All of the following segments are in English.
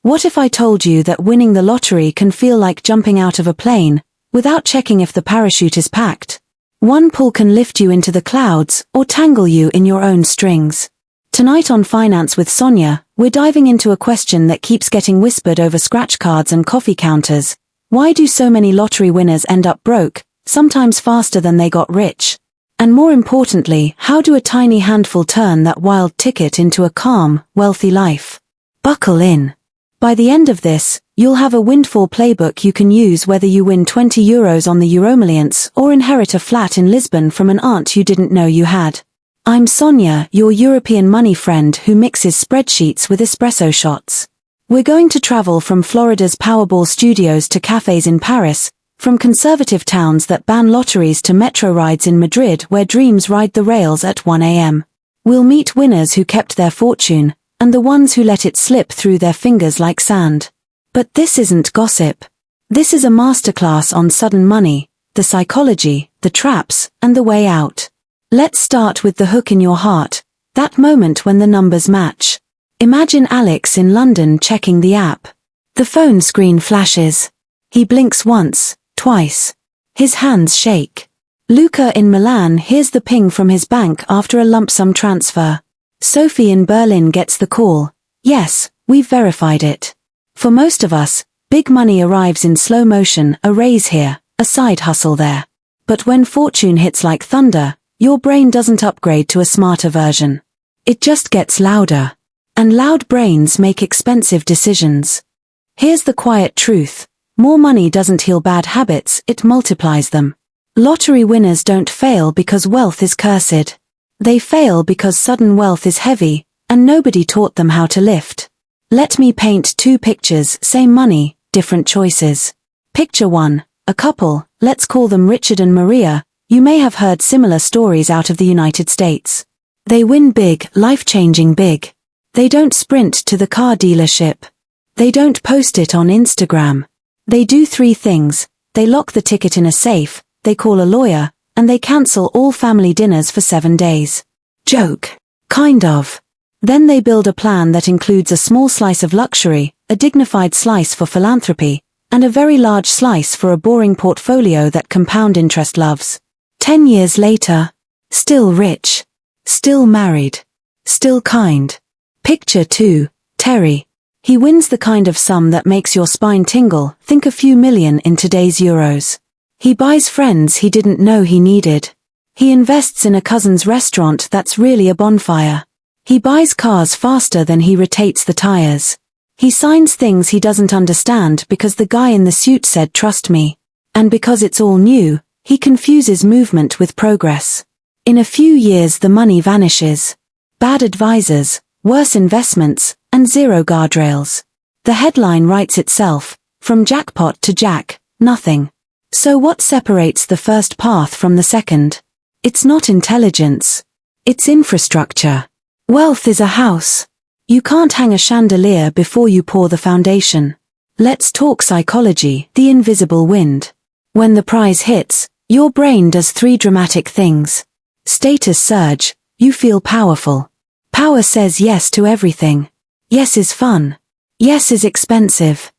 What if I told you that winning the lottery can feel like jumping out of a plane, without checking if the parachute is packed? One pull can lift you into the clouds, or tangle you in your own strings. Tonight on Finance with Sanya, we're diving into a question that keeps getting whispered over scratch cards and coffee counters. Why do so many lottery winners end up broke, sometimes faster than they got rich? And more importantly, how do a tiny handful turn that wild ticket into a calm, wealthy life? Buckle in. By the end of this, you'll have a windfall playbook you can use whether you win €20 on the Euromillions or inherit a flat in Lisbon from an aunt you didn't know you had. I'm Sanya, your European money friend who mixes spreadsheets with espresso shots. We're going to travel from Florida's Powerball studios to cafes in Paris, from conservative towns that ban lotteries to metro rides in Madrid where dreams ride the rails at 1 a.m. We'll meet winners who kept their fortune, and the ones who let it slip through their fingers like sand. But this isn't gossip. This is a masterclass on sudden money, the psychology, the traps, and the way out. Let's start with the hook in your heart, that moment when the numbers match. Imagine Alex in London checking the app. The phone screen flashes. He blinks once, twice. His hands shake. Luca in Milan hears the ping from his bank after a lump sum transfer. Sophie in Berlin gets the call. Yes, we've verified it. For most of us, big money arrives in slow motion, a raise here, a side hustle there. But when fortune hits like thunder, your brain doesn't upgrade to a smarter version. It just gets louder. And loud brains make expensive decisions. Here's the quiet truth. More money doesn't heal bad habits, it multiplies them. Lottery winners don't fail because wealth is cursed. They fail because sudden wealth is heavy, and nobody taught them how to lift. Let me paint two pictures, same money, different choices. Picture 1, a couple, let's call them Richard and Maria. You may have heard similar stories out of the United States. They win big, life-changing big. They don't sprint to the car dealership. They don't post it on Instagram. They do 3 things. They lock the ticket in a safe, they call a lawyer, and they cancel all family dinners for 7 days. Joke. Kind of. Then they build a plan that includes a small slice of luxury, a dignified slice for philanthropy, and a very large slice for a boring portfolio that compound interest loves. 10 years later, still rich, still married, still kind. Picture 2, Terry. He wins the kind of sum that makes your spine tingle, think a few million in today's euros. He buys friends he didn't know he needed. He invests in a cousin's restaurant that's really a bonfire. He buys cars faster than he rotates the tires. He signs things he doesn't understand because the guy in the suit said trust me. And because it's all new, he confuses movement with progress. In a few years the money vanishes. Bad advisors, worse investments, and zero guardrails. The headline writes itself, from jackpot to jack, nothing. So what separates the first path from the second? It's not intelligence. It's infrastructure. Wealth is a house. You can't hang a chandelier before you pour the foundation. Let's talk psychology, the invisible wind. When the prize hits, your brain does 3 dramatic things. Status surge, you feel powerful. Power says yes to everything. Yes is fun. Yes is expensive.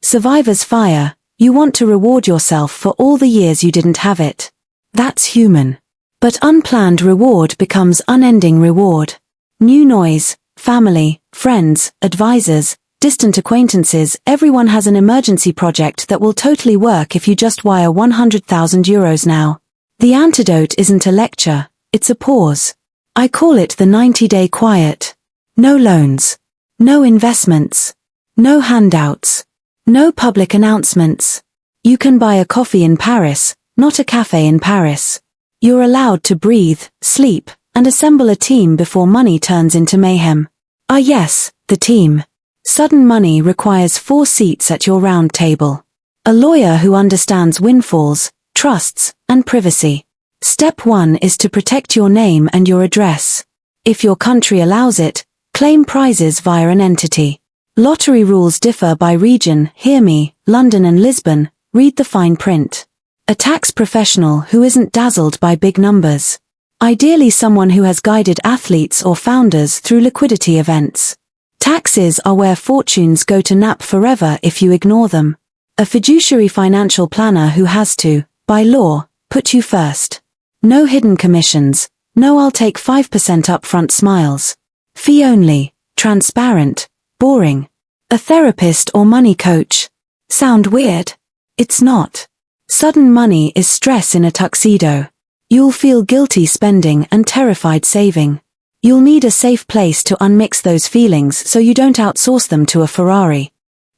Survivor's fire, you want to reward yourself for all the years you didn't have it. That's human. But unplanned reward becomes unending reward. New noise, family, friends, advisors, distant acquaintances, everyone has an emergency project that will totally work if you just wire €100,000 now. The antidote isn't a lecture, it's a pause. I call it the 90-day quiet. No loans. No investments. No handouts. No public announcements. You can buy a coffee in Paris, not a cafe in Paris. You're allowed to breathe, sleep, and assemble a team before money turns into mayhem. Ah yes, the team. Sudden money requires 4 seats at your round table. A lawyer who understands windfalls, trusts, and privacy. Step 1 is to protect your name and your address. If your country allows it, claim prizes via an entity. Lottery rules differ by region, hear me, London and Lisbon, read the fine print. A tax professional who isn't dazzled by big numbers. Ideally someone who has guided athletes or founders through liquidity events. Taxes are where fortunes go to nap forever if you ignore them. A fiduciary financial planner who has to, by law, put you first. No hidden commissions, no I'll take 5% upfront smiles. Fee only, transparent, boring. A therapist or money coach. Sound weird? It's not. Sudden money is stress in a tuxedo. You'll feel guilty spending and terrified saving. You'll need a safe place to unmix those feelings so you don't outsource them to a Ferrari.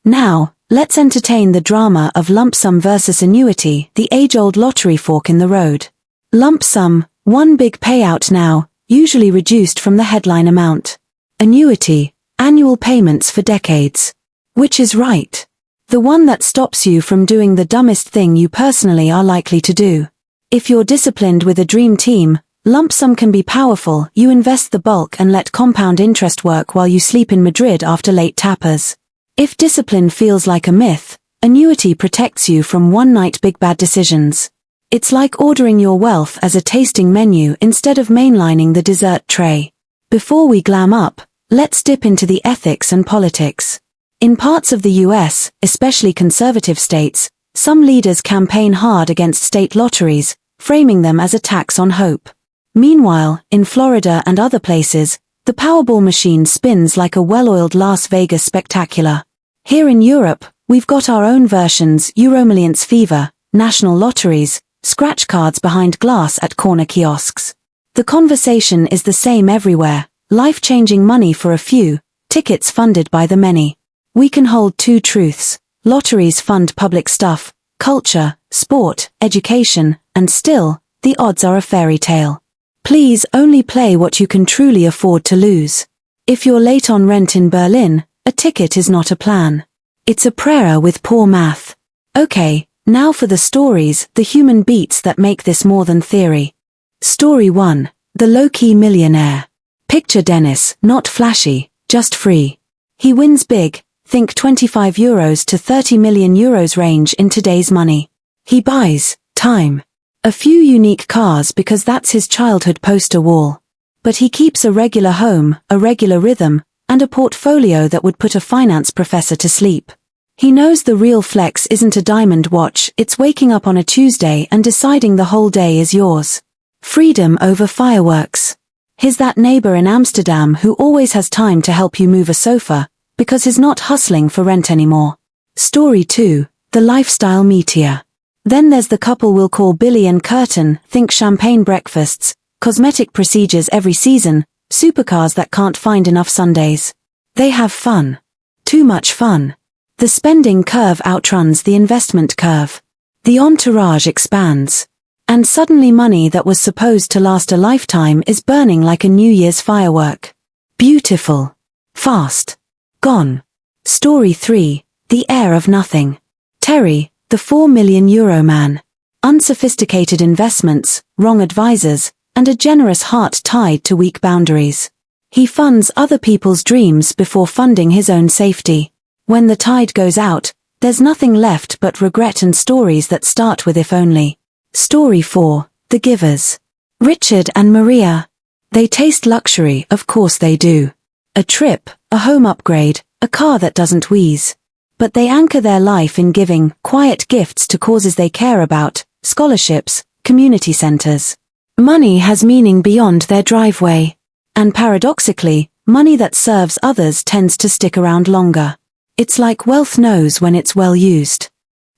Now, let's entertain the drama of lump sum versus annuity, the age-old lottery fork in the road. Lump sum, one big payout now, usually reduced from the headline amount. Annuity, annual payments for decades. Which is right? The one that stops you from doing the dumbest thing you personally are likely to do. If you're disciplined with a dream team, lump sum can be powerful. You invest the bulk and let compound interest work while you sleep in Madrid after late tappers. If discipline feels like a myth, annuity protects you from one-night big bad decisions. It's like ordering your wealth as a tasting menu instead of mainlining the dessert tray. Before we glam up, let's dip into the ethics and politics. In parts of the US, especially conservative states, some leaders campaign hard against state lotteries, framing them as a tax on hope. Meanwhile, in Florida and other places, the Powerball machine spins like a well-oiled Las Vegas spectacular. Here in Europe, we've got our own versions: Euromillions fever, national lotteries, scratch cards behind glass at corner kiosks. The conversation is the same everywhere: life-changing money for a few, tickets funded by the many. We can hold two truths: lotteries fund public stuff, culture, sport, education, and still, the odds are a fairy tale. Please only play what you can truly afford to lose. If you're late on rent in Berlin, a ticket is not a plan. It's a prayer with poor math. Okay, now for the stories, the human beats that make this more than theory. Story 1. The low-key millionaire. Picture Dennis, not flashy, just free. He wins big, think €25 to €30 million range in today's money. He buys time. A few unique cars because that's his childhood poster wall. But he keeps a regular home, a regular rhythm, and a portfolio that would put a finance professor to sleep. He knows the real flex isn't a diamond watch, it's waking up on a Tuesday and deciding the whole day is yours. Freedom over fireworks. He's that neighbor in Amsterdam who always has time to help you move a sofa, because he's not hustling for rent anymore. Story 2. The lifestyle meteor. Then there's the couple we'll call Billy and Curtin, think champagne breakfasts, cosmetic procedures every season, supercars that can't find enough Sundays. They have fun. Too much fun. The spending curve outruns the investment curve. The entourage expands. And suddenly money that was supposed to last a lifetime is burning like a New Year's firework. Beautiful. Fast. Gone. Story 3. The heir of nothing. Terry, the €4 million man. Unsophisticated investments, wrong advisors, and a generous heart tied to weak boundaries. He funds other people's dreams before funding his own safety. When the tide goes out, there's nothing left but regret and stories that start with if only. Story 4. The givers. Richard and Maria. They taste luxury, of course they do. A trip, a home upgrade, a car that doesn't wheeze. But they anchor their life in giving quiet gifts to causes they care about, scholarships, community centers. Money has meaning beyond their driveway. And paradoxically, money that serves others tends to stick around longer. It's like wealth knows when it's well used.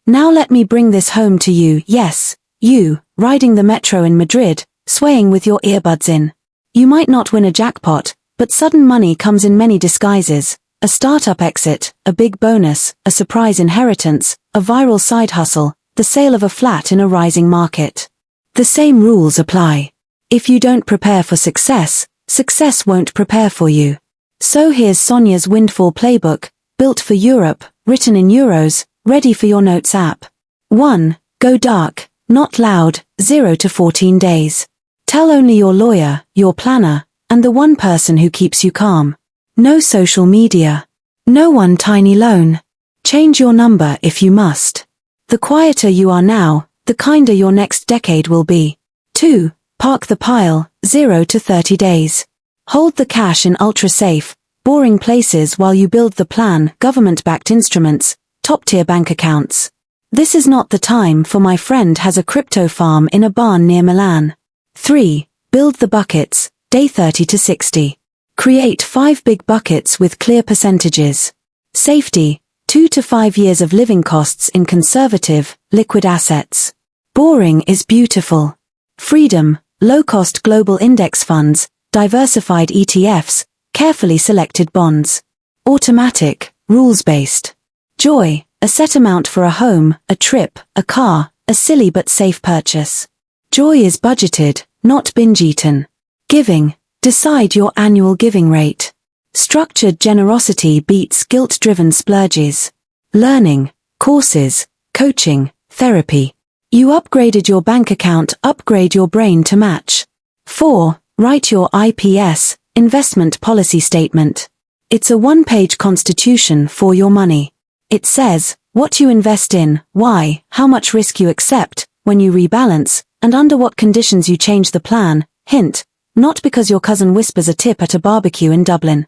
Now let me bring this home to you, yes, you, riding the metro in Madrid, swaying with your earbuds in. You might not win a jackpot, but sudden money comes in many disguises. A startup exit, a big bonus, a surprise inheritance, a viral side hustle, the sale of a flat in a rising market. The same rules apply. If you don't prepare for success, success won't prepare for you. So here's Sanya's windfall playbook, built for Europe, written in euros, ready for your notes app. 1. Go dark, not loud, 0 to 14 days. Tell only your lawyer, your planner, and the one person who keeps you calm. No social media. No one tiny loan. Change your number if you must. The quieter you are now, the kinder your next decade will be. 2. Park the pile, 0 to 30 days. Hold the cash in ultra-safe, boring places while you build the plan, government-backed instruments, top-tier bank accounts. This is not the time, for my friend has a crypto farm in a barn near Milan. 3. Build the buckets, day 30 to 60. Create 5 big buckets with clear percentages. Safety, 2 to 5 years of living costs in conservative, liquid assets. Boring is beautiful. Freedom, low-cost global index funds, diversified ETFs, carefully selected bonds. Automatic, rules-based. Joy, a set amount for a home, a trip, a car, a silly but safe purchase. Joy is budgeted, not binge-eaten. Giving, decide your annual giving rate. Structured generosity beats guilt-driven splurges. Learning, courses, coaching, therapy. You upgraded your bank account, upgrade your brain to match. 4. Write your IPS, investment policy statement. It's a one-page constitution for your money. It says what you invest in, why, how much risk you accept, when you rebalance, and under what conditions you change the plan. Hint, not because your cousin whispers a tip at a barbecue in Dublin.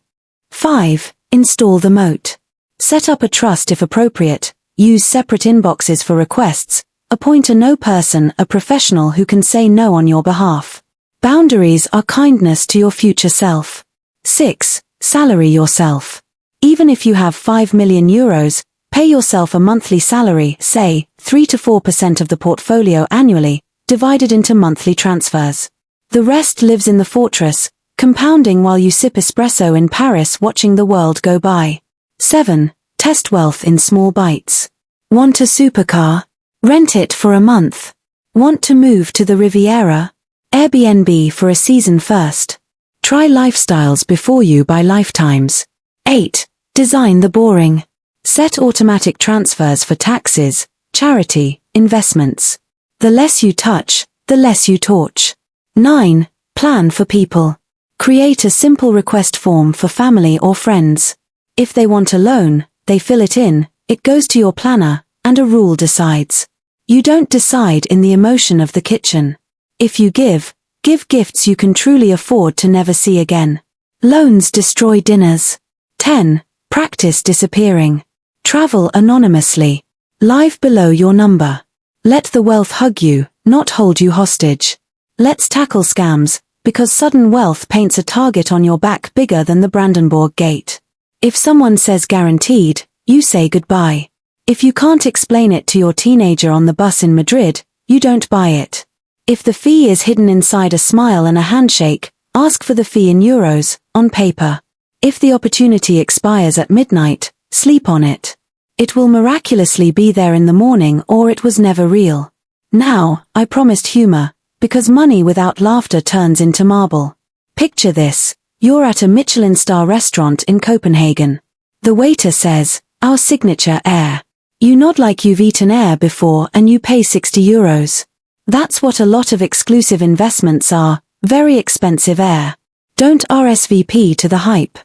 5. Install the moat. Set up a trust if appropriate, use separate inboxes for requests, appoint a no person, a professional who can say no on your behalf. Boundaries are kindness to your future self. 6. Salary yourself. Even if you have 5 million euros, pay yourself a monthly salary, say, 3 to 4% of the portfolio annually, divided into monthly transfers. The rest lives in the fortress, compounding while you sip espresso in Paris watching the world go by. 7. Test wealth in small bites. Want a supercar? Rent it for a month. Want to move to the Riviera? Airbnb for a season first. Try lifestyles before you buy lifetimes. 8. Design the boring. Set automatic transfers for taxes, charity, investments. The less you touch, the less you torch. 9. Plan for people. Create a simple request form for family or friends. If they want a loan, they fill it in, it goes to your planner, and a rule decides. You don't decide in the emotion of the kitchen. If you give gifts you can truly afford to never see again. Loans destroy dinners. 10. Practice disappearing. Travel anonymously. Live below your number. Let the wealth hug you, not hold you hostage. Let's tackle scams, because sudden wealth paints a target on your back bigger than the Brandenburg Gate. If someone says guaranteed, you say goodbye. If you can't explain it to your teenager on the bus in Madrid, you don't buy it. If the fee is hidden inside a smile and a handshake, ask for the fee in euros, on paper. If the opportunity expires at midnight, sleep on it. It will miraculously be there in the morning, or it was never real. Now, I promised humor, because money without laughter turns into marble. Picture this, you're at a Michelin star restaurant in Copenhagen. The waiter says, our signature air. You nod like you've eaten air before and you pay 60 euros. That's what a lot of exclusive investments are, very expensive air. Don't RSVP to the hype.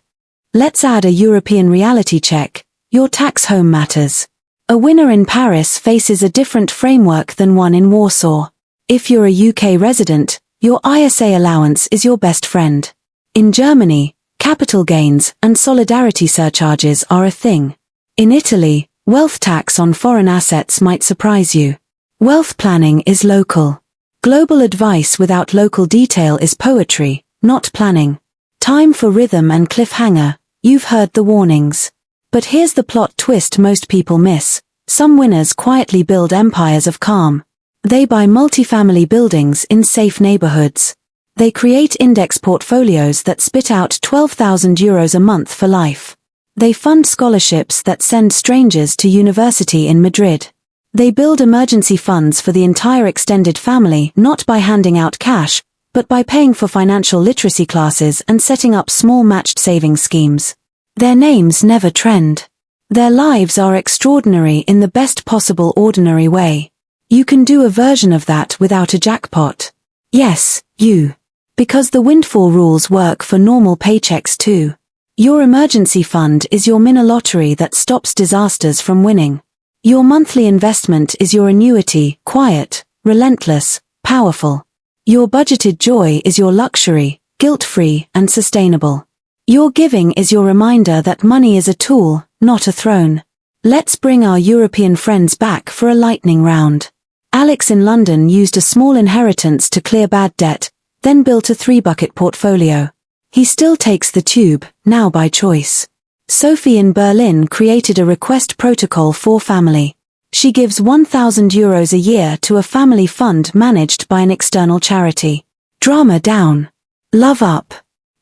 Let's add a European reality check, your tax home matters. A winner in Paris faces a different framework than one in Warsaw. If you're a UK resident, your ISA allowance is your best friend. In Germany, capital gains and solidarity surcharges are a thing. In Italy, wealth tax on foreign assets might surprise you. Wealth planning is local. Global advice without local detail is poetry, not planning. Time for rhythm and cliffhanger, you've heard the warnings. But here's the plot twist most people miss. Some winners quietly build empires of calm. They buy multifamily buildings in safe neighborhoods. They create index portfolios that spit out 12,000 euros a month for life. They fund scholarships that send strangers to university in Madrid. They build emergency funds for the entire extended family, not by handing out cash, but by paying for financial literacy classes and setting up small matched savings schemes. Their names never trend. Their lives are extraordinary in the best possible ordinary way. You can do a version of that without a jackpot. Yes, you. Because the windfall rules work for normal paychecks too. Your emergency fund is your mini lottery that stops disasters from winning. Your monthly investment is your annuity, quiet, relentless, powerful. Your budgeted joy is your luxury, guilt-free and sustainable. Your giving is your reminder that money is a tool, not a throne. Let's bring our European friends back for a lightning round. Alex in London used a small inheritance to clear bad debt, then built a 3-bucket portfolio. He still takes the tube, now by choice. Sophie in Berlin created a request protocol for family. She gives €1,000 a year to a family fund managed by an external charity. Drama down. Love up.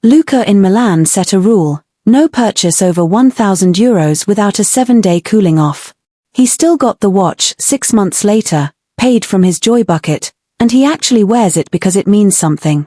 Luca in Milan set a rule: no purchase over €1,000 without a 7-day cooling off. He still got the watch 6 months later, paid from his joy bucket, and he actually wears it because it means something.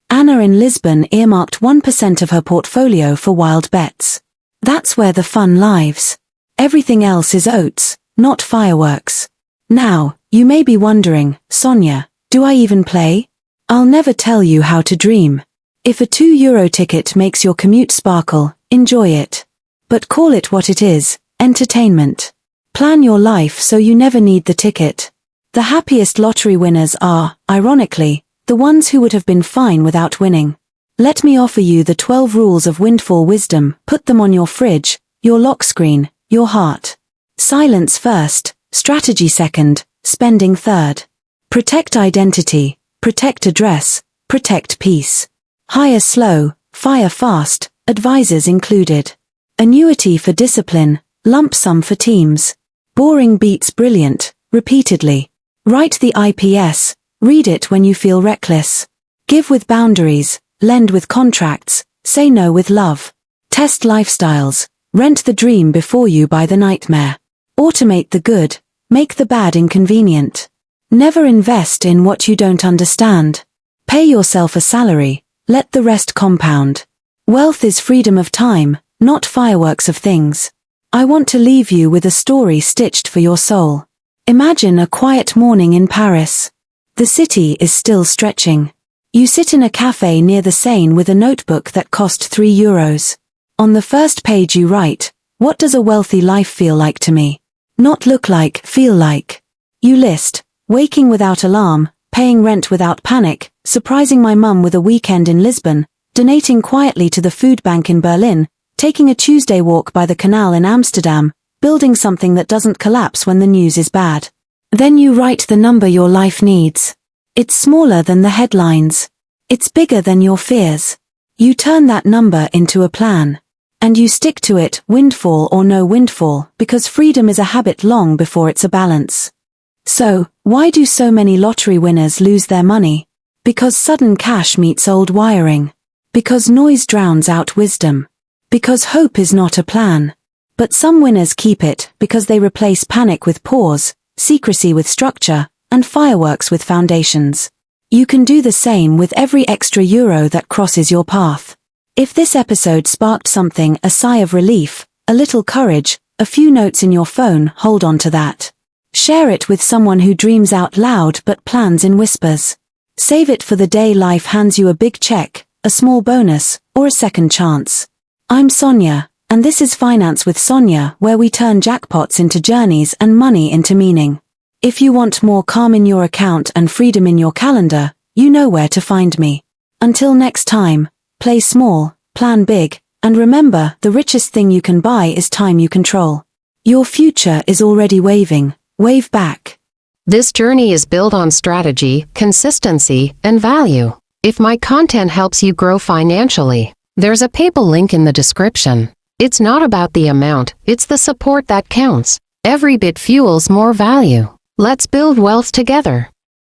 Anna in Lisbon earmarked 1% of her portfolio for wild bets. That's where the fun lives. Everything else is oats, not fireworks. Now, you may be wondering, Sonia, do I even play? I'll never tell you how to dream. If a €2 ticket makes your commute sparkle, enjoy it. But call it what it is, entertainment. Plan your life so you never need the ticket. The happiest lottery winners are, ironically, the ones who would have been fine without winning. Let me offer you the 12 rules of windfall wisdom. Put them on your fridge, your lock screen, your heart. Silence first, strategy second, spending third. Protect identity, protect address, protect peace. Hire slow, fire fast, advisors included. Annuity for discipline, lump sum for teams. Boring beats brilliant, repeatedly. Write the IPS, read it when you feel reckless. Give with boundaries, lend with contracts, say no with love. Test lifestyles, rent the dream before you buy the nightmare. Automate the good, make the bad inconvenient. Never invest in what you don't understand. Pay yourself a salary, let the rest compound. Wealth is freedom of time, not fireworks of things. I want to leave you with a story stitched for your soul. Imagine a quiet morning in Paris. The city is still stretching. You sit in a cafe near the Seine with a notebook that cost €3. On the first page you write, what does a wealthy life feel like to me? Not look like, feel like. You list, waking without alarm, paying rent without panic, surprising my mum with a weekend in Lisbon, donating quietly to the food bank in Berlin, taking a Tuesday walk by the canal in Amsterdam, building something that doesn't collapse when the news is bad. Then you write the number your life needs. It's smaller than the headlines. It's bigger than your fears. You turn that number into a plan. And you stick to it, windfall or no windfall, because freedom is a habit long before it's a balance. So, why do so many lottery winners lose their money? Because sudden cash meets old wiring. Because noise drowns out wisdom. Because hope is not a plan. But some winners keep it because they replace panic with pause, secrecy with structure, and fireworks with foundations. You can do the same with every extra euro that crosses your path. If this episode sparked something, a sigh of relief, a little courage, a few notes in your phone, hold on to that. Share it with someone who dreams out loud but plans in whispers. Save it for the day life hands you a big check, a small bonus, or a second chance. I'm Sonia, and this is Finance with Sonia, where we turn jackpots into journeys and money into meaning. If you want more calm in your account and freedom in your calendar, you know where to find me. Until next time, play small, plan big, and remember, the richest thing you can buy is time you control. Your future is already waving. Wave back. This journey is built on strategy, consistency, and value. If my content helps you grow financially, there's a PayPal link in the description. It's not about the amount, it's the support that counts. Every bit fuels more value. Let's build wealth together.